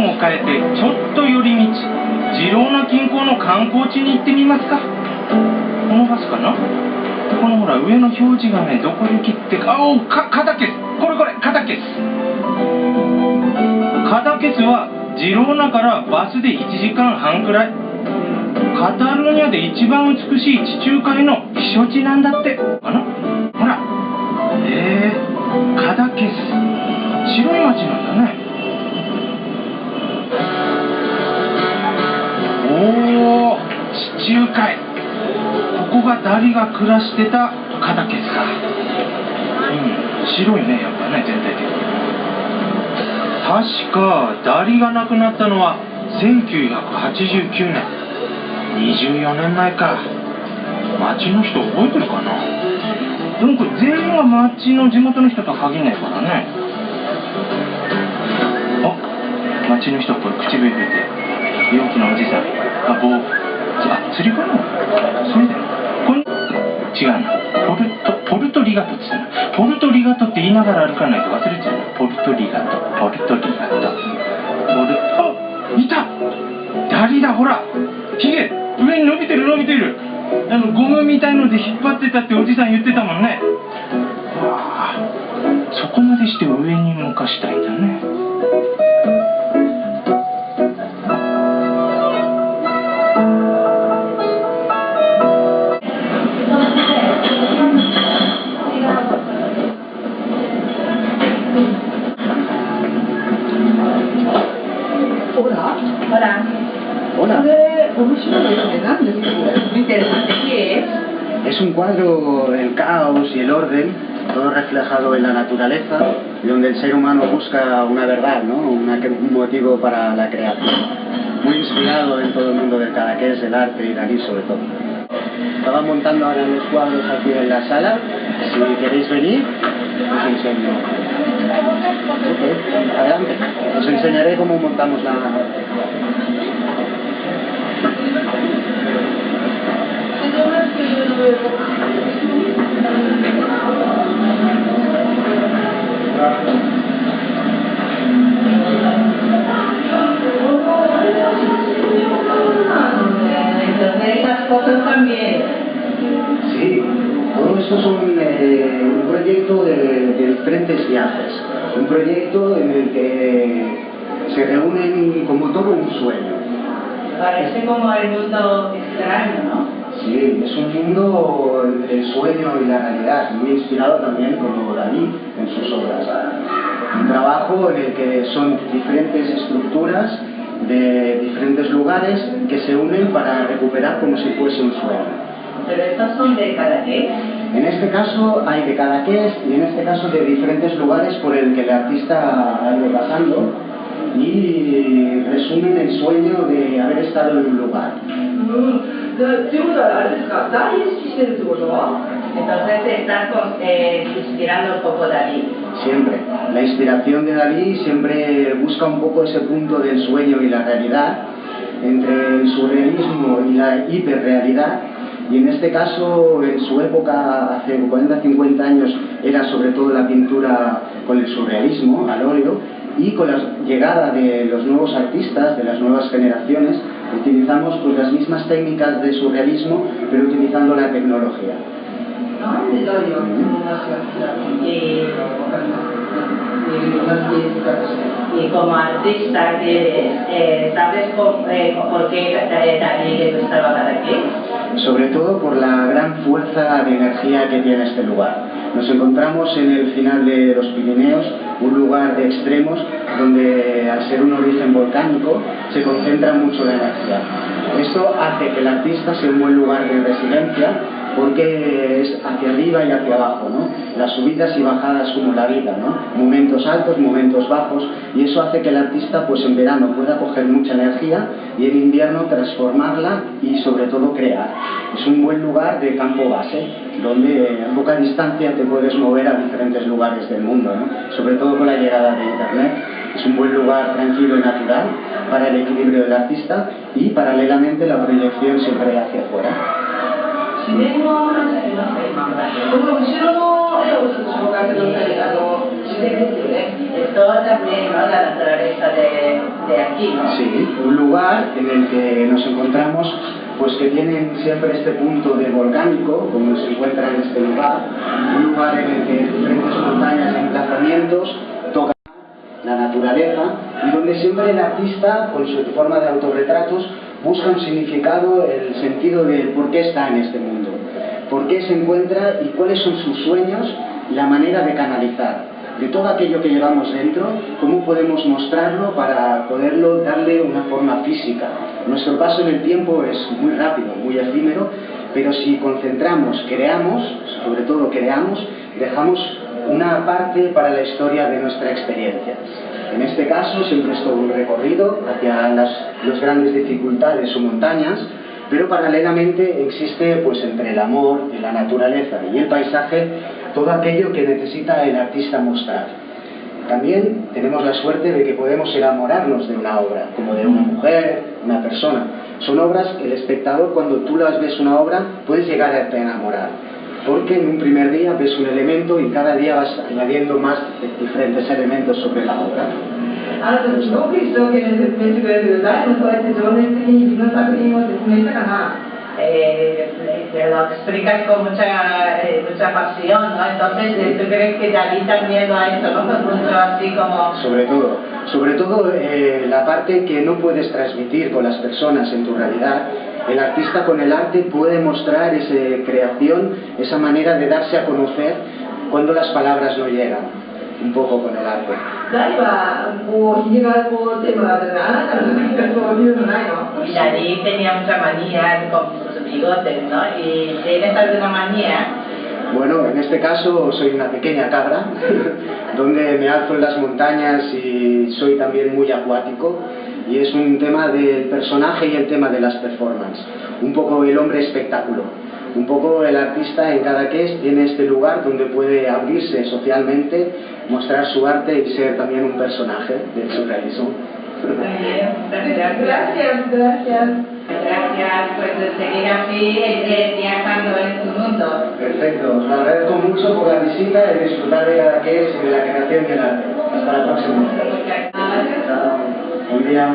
ンを変えてちょっと寄り道、ジローナ近郊の観光地に行ってみますか。このバスかな。このほら上の表示がね、どこで切ってか、おお、カダケス、これカダケス。カダケスはジローナからバスで1時間半くらい。カタルーニャで一番美しい地中海の避暑地なんだってかな。ほら、カダケス、白い町なんだね。おお、地中海。ここがダリが暮らしてたカダケスか。白いね、やっぱね、全体的に。確かダリが亡くなったのは1989年。24年前か。町の人覚えてるかな。でもこれ全員が町の地元の人とは限らないからね。あ、町の人これ口笛吹いて、陽気なおじさん、釣りかな。それでこれ違うな。ポルトリガトって言ったな。ポルトリガトって言いながら歩かないと忘れちゃうな。ポルトリガト、いた、ダリだ。ほら、ヒゲ上に伸びてる。ゴムみたいので引っ張ってたっておじさん言ってたもんね。わあ、そこまでして上に向かしたいんだね。Es un cuadro, el caos y el orden, todo reflejado en la naturaleza, donde el ser humano busca una verdad, ¿no? Un motivo para la creación. Muy inspirado en todo el mundo del Cadaqués, el arte y Dalí sobre todo. Estaba montando ahora los cuadros aquí en la sala. Si queréis venir, os enseño. Ok, adelante. Os enseñaré cómo montamos la... Entonces esas fotos también. Sí, todo esto es un proyecto de diferentes viajes. Un proyecto en el que se reúnen como todo un sueño. Parece como el mundo extraño, ¿no? Sí, es un mundo, el sueño y la realidad, muy inspirado también por Dalí en sus obras. Un trabajo en el que son diferentes estructuras de diferentes lugares que se unen para recuperar como si fuese un sueño. Pero estos son de Cadaqués. En este caso hay de Cadaqués y en este caso de diferentes lugares por el que el artista ha ido pasando y resumen el sueño de haber estado en un lugar. Entonces estás inspirando un poco Dalí. Siempre. La inspiración de Dalí siempre busca un poco ese punto del sueño y la realidad, entre el surrealismo y la hiperrealidad. Y en este caso, en su época, hace 40-50 años, era sobre todo la pintura con el surrealismo, al óleo, y con la llegada de los nuevos artistas, de las nuevas generaciones, utilizamos pues las mismas técnicas de surrealismo, pero utilizando la tecnología. Y como artista, ¿sabes por qué Dalí le gustaba Cadaqués? Sobre todo por la gran fuerza de energía que tiene este lugar. Nos encontramos en el final de los Pirineos, un lugar de extremos donde, al ser un origen volcánico, se concentra mucho la energía. Esto hace que el artista sea un buen lugar de residencia porque es hacia arriba y hacia abajo, ¿no? Las subidas y bajadas como la vida, ¿no? Momentos altos, momentos bajos, y eso hace que el artista pues en verano pueda coger mucha energía y en invierno transformarla y sobre todo crear. Es un buen lugar de campo base, donde a poca distancia te puedes mover a diferentes lugares del mundo, ¿no? Sobre todo con la llegada de internet. Es un buen lugar tranquilo y natural para el equilibrio del artista y paralelamente la proyección siempre hacia afuera. Esto también, ¿no? La naturaleza de de aquí, ¿no? Sí, un lugar en el que nos encontramos, pues que tienen siempre este punto de volcánico, como se encuentra en este lugar, un lugar en el que diferentes montañas y emplazamientos tocan la naturaleza y donde siempre el artista, con su forma de autorretratos, busca un significado, el sentido de por qué está en este mundo, por qué se encuentra y cuáles son sus sueños, la manera de canalizar de todo aquello que llevamos dentro, cómo podemos mostrarlo para poderlo darle una forma física. Nuestro paso en el tiempo es muy rápido, muy efímero, pero si concentramos, creamos, sobre todo creamos, dejamos una parte para la historia de nuestra experiencia. En este caso siempre es todo un recorrido hacia las grandes dificultades o montañas, pero paralelamente existe, pues, entre el amor y la naturaleza y el paisaje, todo aquello que necesita el artista mostrar. También tenemos la suerte de que podemos enamorarnos de una obra, como de una mujer, una persona. Son obras que el espectador, cuando tú las ves una obra, puedes llegar a enamorar, porque en un primer día ves un elemento y cada día vas añadiendo más diferentes elementos sobre la obra. あなたすごく一生懸命説明してくれるけど、誰もそうやって情熱的に自分の作品を説明したかな。Te lo explicas con mucha pasión, ¿no? Entonces, ¿tú crees que Dalí también lo ha hecho, ¿no? Mucho así como... Sobre todo la parte que no puedes transmitir con las personas en tu realidad. El artista con el arte puede mostrar esa creación, esa manera de darse a conocer cuando las palabras no llegan, un poco con el arte. 誰はこうひげがこうテーマだったら、あなたの何かそういうのないの？ Y Dalí tenía mucha manía con sus bigotes, ¿no? ¿Y tienes alguna manía? Bueno, en este caso soy una pequeña cabra, donde me alzo en las montañas y soy también muy acuático, y es un tema del personaje y el tema de las performances, un poco el hombre espectáculo, un poco el artista en Cadaqués tiene este lugar donde puede abrirse socialmente, mostrar su arte y ser también un personaje del surrealismo. Gracias, gracias. Gracias, pues seguir así viajando en tu mundo. Perfecto, os lo agradezco mucho por la visita y disfrutar de Cadaqués y de la creación y el arte. Hasta la próxima. Muchas gracias. Chao. Buen día.